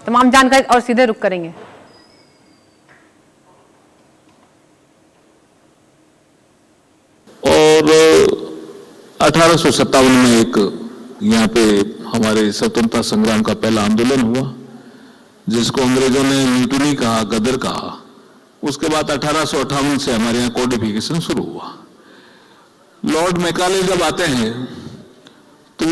तमाम जानकारी और सीधे रुख करेंगे। और 1857 में एक यहाँ पे हमारे स्वतंत्रता संग्राम का पहला आंदोलन हुआ, जिसको अंग्रेजों ने म्यूटिनी कहा, गदर कहा। उसके बाद 1858 से हमारे यहाँ कोडिफिकेशन शुरू हुआ। लॉर्ड मैकाले जब आते हैं तो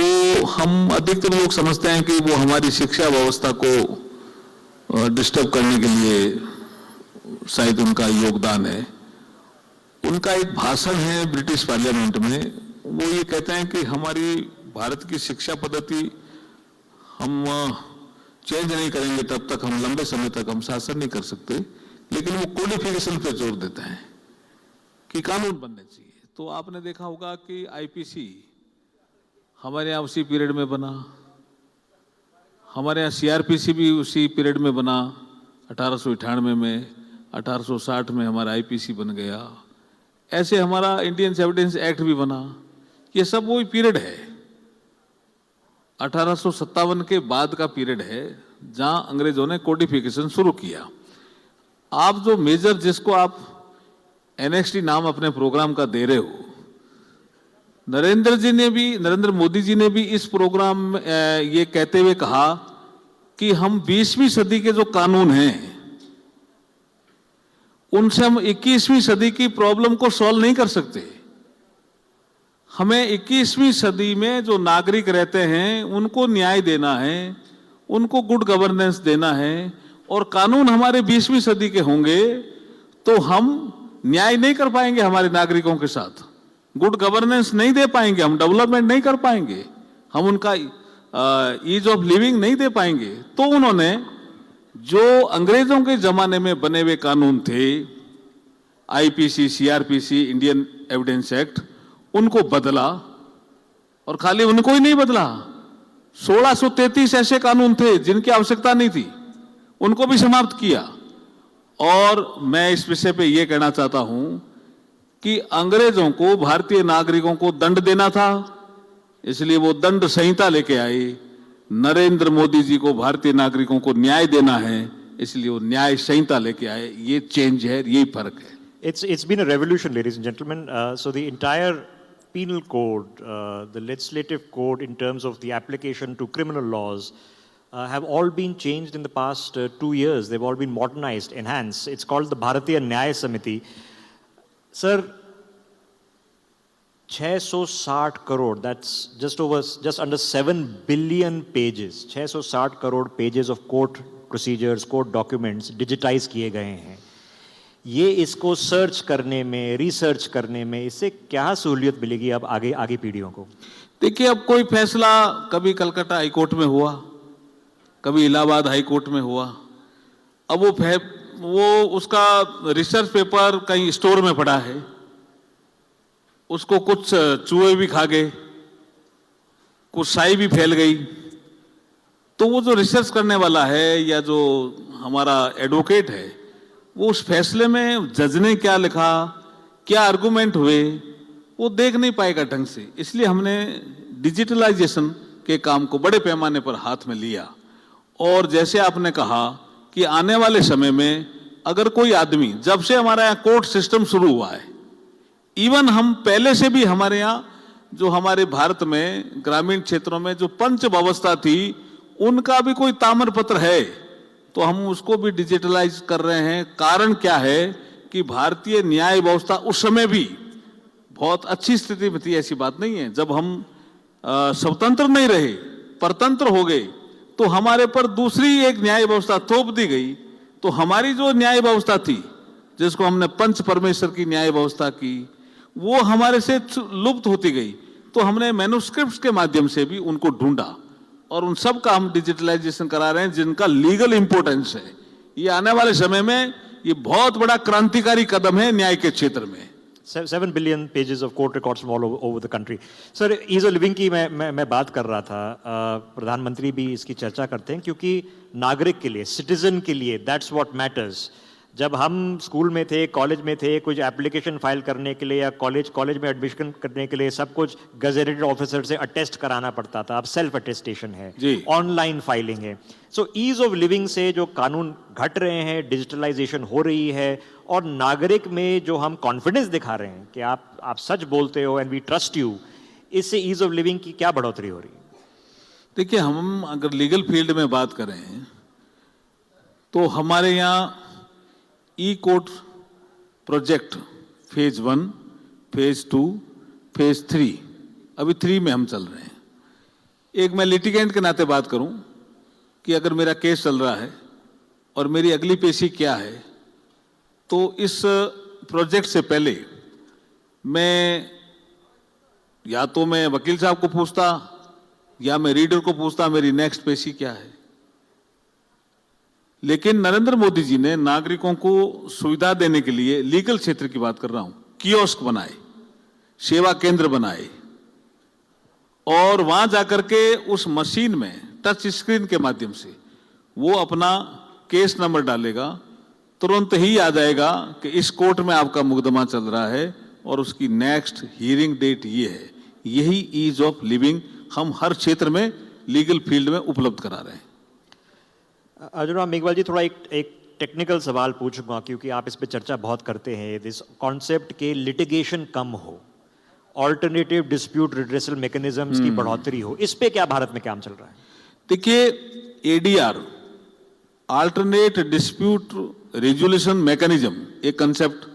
हम अधिकतर लोग समझते हैं कि वो हमारी शिक्षा व्यवस्था को डिस्टर्ब करने के लिए शायद उनका योगदान है। उनका एक भाषण है ब्रिटिश पार्लियामेंट में, वो ये कहते हैं कि हमारी भारत की शिक्षा पद्धति हम चेंज नहीं करेंगे तब तक, हम लंबे समय तक हम शासन नहीं कर सकते। लेकिन वो कोडिफिकेशन पे जोर देते हैं कि कानून बनने चाहिए। तो आपने देखा होगा कि आईपीसी हमारे यहाँ उसी पीरियड में बना, हमारे यहाँ सीआरपीसी भी उसी पीरियड में बना 1898 में, 1860 में हमारा आईपीसी बन गया। ऐसे हमारा इंडियन एविडेंस एक्ट भी बना। ये सब वही पीरियड है, 1857 के बाद का पीरियड है जहां अंग्रेजों ने कोडिफिकेशन शुरू किया। आप जो मेजर जिसको आप एनएक्सटी नाम अपने प्रोग्राम का दे रहे हो, नरेंद्र मोदी जी ने भी इस प्रोग्राम में ये कहते हुए कहा कि हम 20वीं सदी के जो कानून हैं उनसे हम 21वीं सदी की प्रॉब्लम को सॉल्व नहीं कर सकते। हमें 21वीं सदी में जो नागरिक रहते हैं उनको न्याय देना है, उनको गुड गवर्नेंस देना है। और कानून हमारे 20वीं सदी के होंगे तो हम न्याय नहीं कर पाएंगे हमारे नागरिकों के साथ, गुड गवर्नेंस नहीं दे पाएंगे, हम डेवलपमेंट नहीं कर पाएंगे, हम उनका ईज ऑफ लिविंग नहीं दे पाएंगे। तो उन्होंने जो अंग्रेजों के जमाने में बने हुए कानून थे, IPC, CrPC, Indian evidence act, उनको बदला। और खाली उनको ही नहीं बदला, 1633 ऐसे कानून थे जिनकी आवश्यकता नहीं थी, उनको भी समाप्त किया। और मैं इस विषय पे ये कहना चाहता हूं कि अंग्रेजों को भारतीय नागरिकों को दंड देना था, इसलिए वो दंड संहिता लेके आए। नरेंद्र मोदी जी को भारतीय नागरिकों को न्याय देना है, इसलिए वो न्याय संहिता लेके आए। ये चेंज है, यही फर्क है। It's been a revolution, ladies and gentlemen. So the entire penal code, the legislative code in terms of the application to criminal laws have all been changed in the past 2 years. They've all been modernized, enhanced. It's called the Bharatiya Nyaya Samiti. Sir, 660 crore, that's just under 7 billion pages. 660 crore pages of court procedures, court documents digitize किए गए हैं। ये इसको search करने में, research करने में, इससे क्या सहूलियत मिलेगी अब आगे पीढ़ियों को? देखिए, अब कोई फैसला कभी कलकत्ता हाई कोर्ट में हुआ, कभी इलाहाबाद हाई कोर्ट में हुआ। अब वो उसका रिसर्च पेपर कहीं स्टोर में पड़ा है, उसको कुछ चूहे भी खा गए, कुछ साई भी फैल गई। तो वो जो रिसर्च करने वाला है या जो हमारा एडवोकेट है, वो उस फैसले में जज ने क्या लिखा, क्या आर्गुमेंट हुए, वो देख नहीं पाएगा ढंग से। इसलिए हमने डिजिटलाइजेशन के काम को बड़े पैमाने पर हाथ में लिया। और जैसे आपने कहा कि आने वाले समय में अगर कोई आदमी, जब से हमारे यहाँ कोर्ट सिस्टम शुरू हुआ है, इवन हम पहले से भी हमारे यहाँ जो हमारे भारत में ग्रामीण क्षेत्रों में जो पंच व्यवस्था थी, उनका भी कोई ताम्र पत्र है तो हम उसको भी डिजिटलाइज कर रहे हैं। कारण क्या है कि भारतीय न्याय व्यवस्था उस समय भी बहुत अच्छी स्थिति में थी, ऐसी बात नहीं है। जब हम स्वतंत्र नहीं रहे, परतंत्र हो गए, तो हमारे पर दूसरी एक न्याय व्यवस्था थोप दी गई। तो हमारी जो न्याय व्यवस्था थी, जिसको हमने पंच परमेश्वर की न्याय व्यवस्था की, वो हमारे से लुप्त होती गई। तो हमने मैन्युस्क्रिप्ट्स के माध्यम से भी उनको ढूंढा और उन सब का हम डिजिटलाइजेशन करा रहे हैं, जिनका लीगल इंपोर्टेंस है। ये आने वाले समय में ये बहुत बड़ा क्रांतिकारी कदम है न्याय के क्षेत्र में। 7 billion pages of court records from all over the country. Sir, ease of living की मैं बात कर रहा था। प्रधानमंत्री भी इसकी चर्चा करते हैं क्योंकि नागरिक के लिए, सिटीजन के लिए, दैट्स व्हाट मैटर्स। जब हम स्कूल में थे, कॉलेज में थे, कुछ एप्लीकेशन फाइल करने के लिए या कॉलेज में एडमिशन करने के लिए सब कुछ गजेटेड ऑफिसर से अटेस्ट कराना पड़ता था। अब सेल्फ अटेस्टेशन है, ऑनलाइन फाइलिंग है। सो ईज ऑफ लिविंग से जो कानून घट रहे हैं, डिजिटलाइजेशन हो रही है, और नागरिक में जो हम कॉन्फिडेंस दिखा रहे हैं कि आप सच बोलते हो एंड वी ट्रस्ट यू, इससे ईज ऑफ लिविंग की क्या बढ़ोतरी हो रही है? देखिए, हम अगर लीगल फील्ड में बात करें तो हमारे यहाँ e court project phase 1, phase 2, phase 3, अभी 3 में हम चल रहे हैं। एक मैं लिटिगेंट के नाते बात करूं कि अगर मेरा केस चल रहा है और मेरी अगली पेशी क्या है, तो इस प्रोजेक्ट से पहले मैं वकील साहब को पूछता या मैं रीडर को पूछता मेरी नेक्स्ट पेशी क्या है। लेकिन नरेंद्र मोदी जी ने नागरिकों को सुविधा देने के लिए, लीगल क्षेत्र की बात कर रहा हूं, कियोस्क बनाए, सेवा केंद्र बनाए, और वहां जाकर के उस मशीन में टच स्क्रीन के माध्यम से वो अपना केस नंबर डालेगा, तुरंत ही आ जाएगा कि इस कोर्ट में आपका मुकदमा चल रहा है और उसकी नेक्स्ट हियरिंग डेट ये है। यही ईज ऑफ लिविंग हम हर क्षेत्र में लीगल फील्ड में उपलब्ध करा रहे हैं। अर्जुन राम मेघवाल जी, थोड़ा एक टेक्निकल सवाल पूछूंगा क्योंकि आप इस पे चर्चा बहुत करते हैं। दिस कॉन्सेप्ट के लिटिगेशन कम हो, ऑल्टरनेटिव डिस्प्यूट रिड्रेसल मैकेनिज्म्स की बढ़ोतरी हो, इस पे क्या भारत में काम चल रहा है? देखिए, ADR, alternate dispute resolution mechanism, एक कंसेप्ट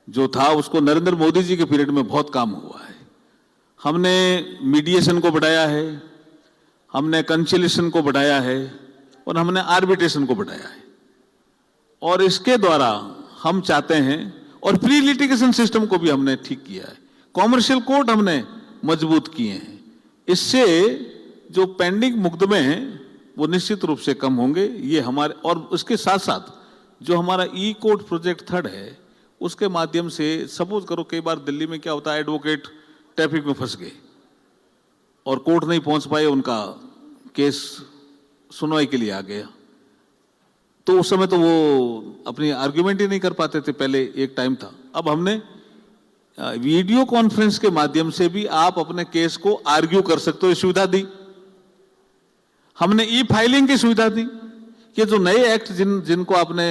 जो था उसको नरेंद्र मोदी जी के पीरियड में बहुत काम हुआ है। हमने मीडिएशन को बढ़ाया है, हमने कंसिलिएशन को बढ़ाया है और हमने आर्बिट्रेशन को बढ़ाया है। और इसके द्वारा हम चाहते हैं, और प्री लिटिगेशन सिस्टम को भी हमने ठीक किया है, कॉमर्शियल कोर्ट हमने मजबूत किए हैं। इससे जो पेंडिंग मुकदमे हैं वो निश्चित रूप से कम होंगे। ये हमारे, और उसके साथ साथ जो हमारा ई कोर्ट प्रोजेक्ट 3 है, उसके माध्यम से सपोज करो कई बार दिल्ली में क्या होता है, एडवोकेट ट्रैफिक में फंस गए और कोर्ट नहीं पहुंच पाए, उनका केस सुनवाई के लिए आ गया, तो उस समय तो वो अपनी आर्ग्यूमेंट ही नहीं कर पाते थे। पहले एक टाइम था, अब हमने वीडियो कॉन्फ्रेंस के माध्यम से भी आप अपने केस को आर्ग्यू कर सकते हो, सुविधा दी। हमने ई फाइलिंग की सुविधा दी कि जो नए एक्ट जिनको आपने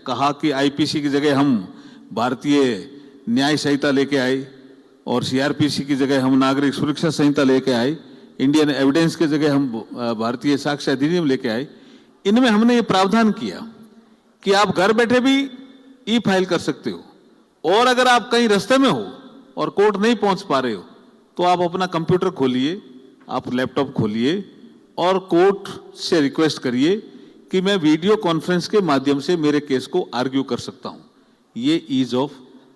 कहा कि आईपीसी की जगह हम भारतीय न्याय संहिता लेके आए और सीआरपीसी की जगह हम नागरिक सुरक्षा संहिता लेके आए, इंडियन एविडेंस की जगह हम भारतीय साक्ष्य अधिनियम लेके आए, इनमें हमने ये प्रावधान किया कि आप घर बैठे भी ई फाइल कर सकते हो, और अगर आप कहीं रास्ते में हो और कोर्ट नहीं पहुंच पा रहे हो तो आप अपना कंप्यूटर खोलिए, आप लैपटॉप खोलिए और कोर्ट से रिक्वेस्ट करिए कि मैं वीडियो कॉन्फ्रेंस के माध्यम से मेरे केस को आर्ग्यू कर सकता हूं। ये ईज ऑफ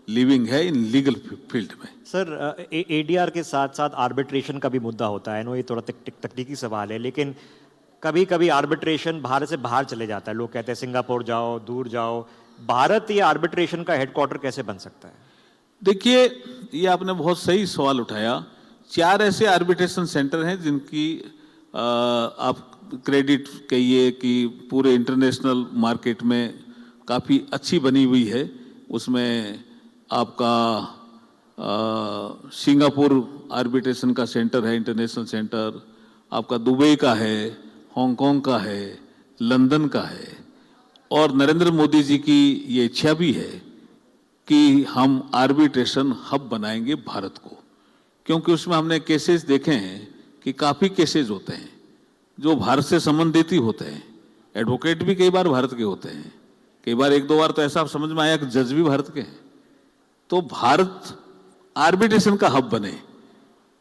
लिविंग है इन लीगल फील्ड में। सर, एडीआर के साथ साथ आर्बिट्रेशन का भी मुद्दा होता है। नो, ये थोड़ा तकनीकी सवाल है, लेकिन कभी कभी आर्बिट्रेशन भारत से बाहर चले जाता है। लोग कहते हैं सिंगापुर जाओ, दूर जाओ। भारत ये आर्बिट्रेशन का हेडक्वार्टर कैसे बन सकता है? देखिए, ये आपने बहुत सही सवाल उठाया। 4 ऐसे आर्बिट्रेशन सेंटर हैं जिनकी आप क्रेडिट कहिए कि पूरे इंटरनेशनल मार्केट में काफ़ी अच्छी बनी हुई है। उसमें आपका सिंगापुर आर्बिट्रेशन का सेंटर है, इंटरनेशनल सेंटर, आपका दुबई का है, हांगकांग का है, लंदन का है, और नरेंद्र मोदी जी की ये इच्छा भी है कि हम आर्बिट्रेशन हब बनाएंगे भारत को, क्योंकि उसमें हमने केसेस देखे हैं कि काफ़ी केसेस होते हैं जो भारत से संबंधित ही होते हैं। एडवोकेट भी कई बार भारत के होते हैं, कई बार 1-2 बार तो ऐसा समझ में आया कि जज भी भारत के हैं। तो भारत आर्बिट्रेशन का हब बने,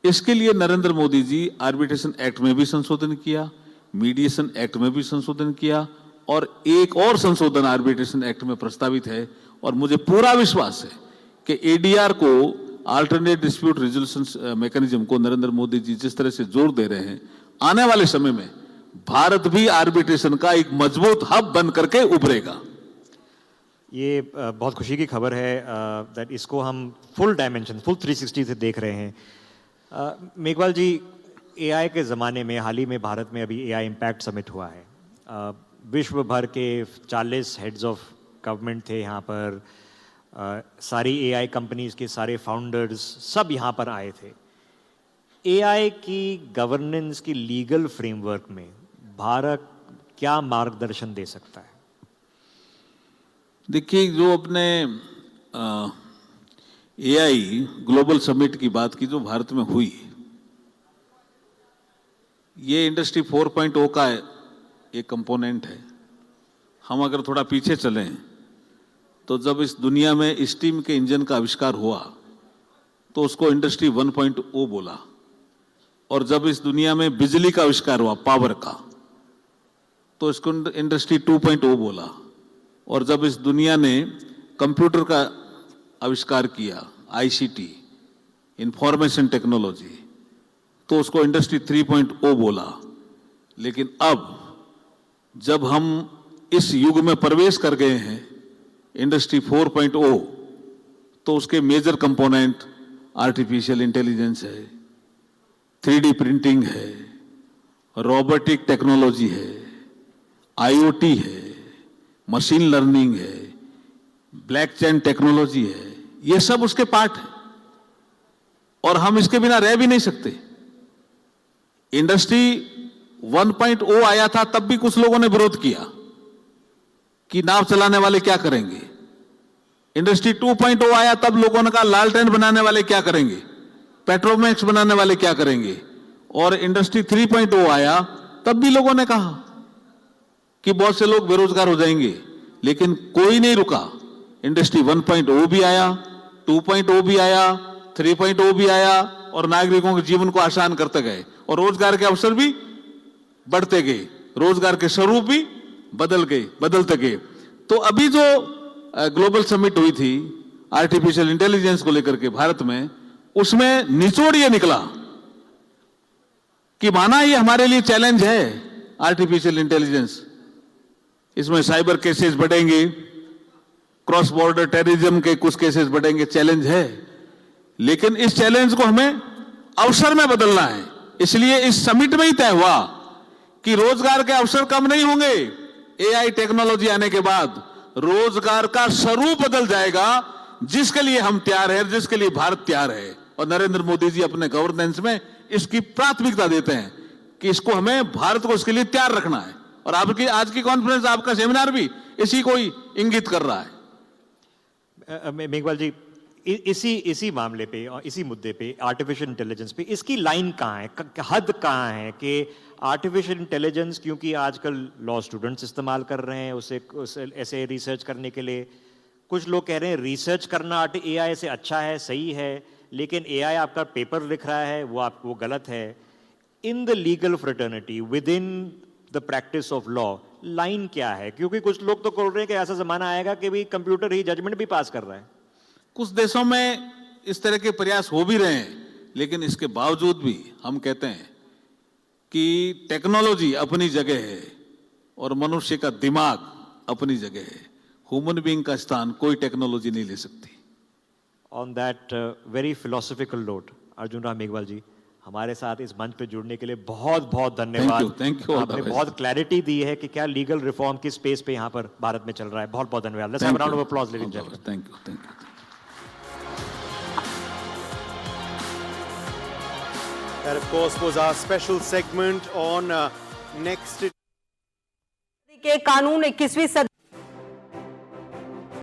इसके लिए नरेंद्र मोदी जी आर्बिट्रेशन एक्ट में भी संशोधन किया, मीडिएशन एक्ट में भी संशोधन किया, और एक और संशोधन आर्बिट्रेशन एक्ट में प्रस्तावित है। और मुझे पूरा विश्वास है कि एडीआर को, अल्टरनेट डिस्प्यूट रेजोल्यूशन मैकेनिज्म को नरेंद्र मोदी जी जिस तरह से जोर दे रहे हैं, आने वाले समय में भारत भी आर्बिट्रेशन का एक मजबूत हब बन करके उभरेगा। ये बहुत खुशी की खबर है दैट इसको हम फुल डायमेंशन, फुल 360 से देख रहे हैं। मेघवाल जी, एआई के ज़माने में हाल ही में भारत में अभी एआई इम्पैक्ट समिट हुआ है। विश्व भर के 40 हेड्स ऑफ गवर्नमेंट थे यहाँ पर, सारी एआई कंपनीज के सारे फाउंडर्स सब यहाँ पर आए थे। एआई की गवर्नेंस की लीगल फ्रेमवर्क में भारत क्या मार्गदर्शन दे सकता है? देखिए, जो अपने एआई ग्लोबल समिट की बात की जो भारत में हुई, ये इंडस्ट्री 4.0 का एक कंपोनेंट है। हम अगर थोड़ा पीछे चलें तो जब इस दुनिया में स्टीम के इंजन का आविष्कार हुआ तो उसको इंडस्ट्री 1.0 बोला, और जब इस दुनिया में बिजली का आविष्कार हुआ पावर का तो इसको इंडस्ट्री 2.0 बोला, और जब इस दुनिया ने कंप्यूटर का आविष्कार किया आईसीटी इंफॉर्मेशन टेक्नोलॉजी तो उसको इंडस्ट्री 3.0 बोला। लेकिन अब जब हम इस युग में प्रवेश कर गए हैं इंडस्ट्री 4.0 तो उसके मेजर कंपोनेंट आर्टिफिशियल इंटेलिजेंस है, 3D प्रिंटिंग है, रोबोटिक टेक्नोलॉजी है, आईओटी है, मशीन लर्निंग है, ब्लॉकचेन टेक्नोलॉजी है, ये सब उसके पार्ट है और हम इसके बिना रह भी नहीं सकते। इंडस्ट्री 1.0 आया था तब भी कुछ लोगों ने विरोध किया कि नाव चलाने वाले क्या करेंगे। इंडस्ट्री 2.0 आया तब लोगों ने कहा लालटेन बनाने वाले क्या करेंगे, पेट्रोमैक्स बनाने वाले क्या करेंगे। और इंडस्ट्री 3.0 आया तब भी लोगों ने कहा कि बहुत से लोग बेरोजगार हो जाएंगे, लेकिन कोई नहीं रुका। इंडस्ट्री 1.0 भी आया, 2.0 भी आया, 3.0 भी आया और नागरिकों के जीवन को आसान करते गए और रोजगार के अवसर भी बढ़ते गए, रोजगार के स्वरूप भी बदलते गए। तो अभी जो ग्लोबल समिट हुई थी आर्टिफिशियल इंटेलिजेंस को लेकर के भारत में, उसमें निचोड़ ये निकला कि माना ये हमारे लिए चैलेंज है आर्टिफिशियल इंटेलिजेंस, इसमें साइबर केसेस बढ़ेंगे, क्रॉस बॉर्डर टेररिज्म के कुछ केसेस बढ़ेंगे, चैलेंज है, लेकिन इस चैलेंज को हमें अवसर में बदलना है। इसलिए इस समिट में ही तय हुआ कि रोजगार के अवसर कम नहीं होंगे, एआई टेक्नोलॉजी आने के बाद रोजगार का स्वरूप बदल जाएगा, जिसके लिए हम तैयार हैं, जिसके लिए भारत तैयार है। और नरेंद्र मोदी जी अपने गवर्नेंस में इसकी प्राथमिकता देते हैं कि इसको हमें भारत को इसके लिए तैयार रखना है। और आपकी आज की कॉन्फ्रेंस, आपका सेमिनार भी इसी को ही इंगित कर रहा है। मेघवाल जी, इसी मामले पे और इसी मुद्दे पे आर्टिफिशियल इंटेलिजेंस पे इसकी लाइन कहाँ है, हद कहाँ है कि आर्टिफिशियल इंटेलिजेंस, क्योंकि आजकल लॉ स्टूडेंट्स इस्तेमाल कर रहे हैं उसे ऐसे रिसर्च करने के लिए। कुछ लोग कह रहे हैं रिसर्च करना एआई से अच्छा है, सही है, लेकिन एआई आपका पेपर लिख रहा है वो गलत है। In the legal fraternity with in the practice of law line क्या है? क्योंकि कुछ लोग तो बोल रहे हैं कि ऐसा जमाना आएगा कि भाई कंप्यूटर ही जजमेंट भी पास कर रहा है। कुछ देशों में इस तरह के प्रयास हो भी रहे हैं, लेकिन इसके बावजूद भी हम कहते हैं कि टेक्नोलॉजी अपनी जगह है और मनुष्य का दिमाग अपनी जगह है। ह्यूमन बीइंग का स्थान कोई टेक्नोलॉजी नहीं ले सकती। On that very philosophical note, Arjun Ram Meghwal ji, हमारे साथ इस मंच पे जुड़ने के लिए बहुत बहुत धन्यवाद। Thank you. आपने बहुत क्लैरिटी दी है कि क्या लीगल रिफॉर्म की स्पेस पे यहाँ पर भारत में चल रहा है। बहुत बहुत धन्यवाद। Let's have a round of applause ladies and gentleman. Thank you. That, of course, was our special segment on next. के कानून 21वीं